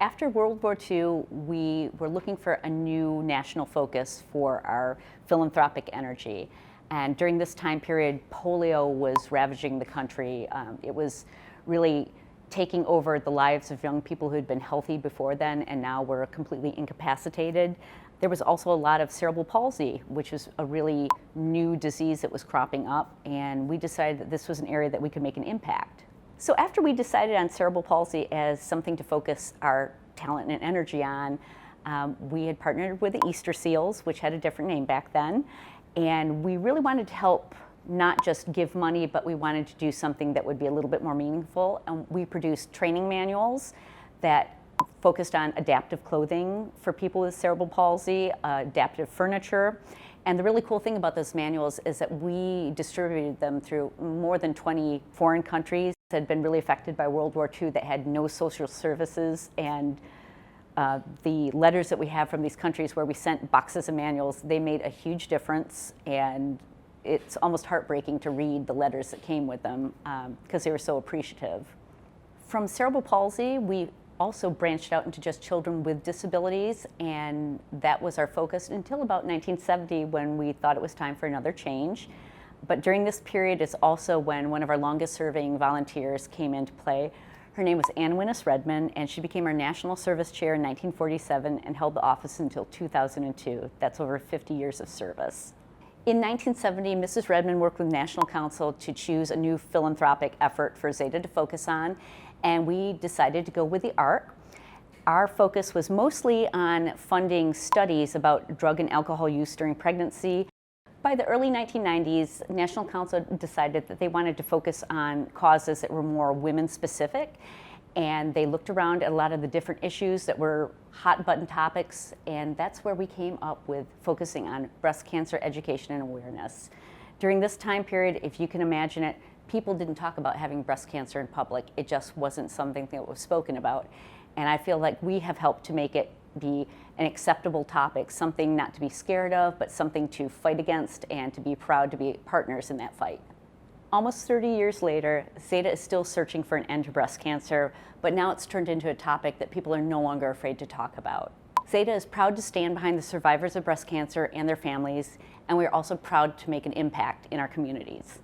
After World War II, we were looking for a new national focus for our philanthropic energy. And during this time period, polio was ravaging the country. It was really taking over the lives of young people who had been healthy before then and now were completely incapacitated. There was also a lot of cerebral palsy, which was a really new disease that was cropping up, and we decided that this was an area that we could make an impact. So after we decided on cerebral palsy as something to focus our talent and energy on, we had partnered with the Easter Seals, which had a different name back then, and we really wanted to help not just give money, but we wanted to do something that would be a little bit more meaningful. And we produced training manuals that focused on adaptive clothing for people with cerebral palsy, adaptive furniture. And the really cool thing about those manuals is that we distributed them through more than 20 foreign countries that had been really affected by World War II that had no social services. And the letters that we have from these countries where we sent boxes of manuals, they made a huge difference. And it's almost heartbreaking to read the letters that came with them because they were so appreciative. From cerebral palsy, we also branched out into just children with disabilities, and that was our focus until about 1970 when we thought it was time for another change. But during this period is also when one of our longest serving volunteers came into play. Her name was Ann Winnis Redmond, and she became our National Service Chair in 1947 and held the office until 2002. That's over 50 years of service. In 1970, Mrs. Redmond worked with National Council to choose a new philanthropic effort for Zeta to focus on, and we decided to go with the ARC. Our focus was mostly on funding studies about drug and alcohol use during pregnancy. By the early 1990s, National Council decided that they wanted to focus on causes that were more women-specific, and they looked around at a lot of the different issues that were hot-button topics, and that's where we came up with focusing on breast cancer education and awareness. During this time period, if you can imagine it, people didn't talk about having breast cancer in public. It just wasn't something that was spoken about. And I feel like we have helped to make it be an acceptable topic, something not to be scared of, but something to fight against and to be proud to be partners in that fight. Almost 30 years later, Zeta is still searching for an end to breast cancer, but now it's turned into a topic that people are no longer afraid to talk about. Zeta is proud to stand behind the survivors of breast cancer and their families, and we're also proud to make an impact in our communities.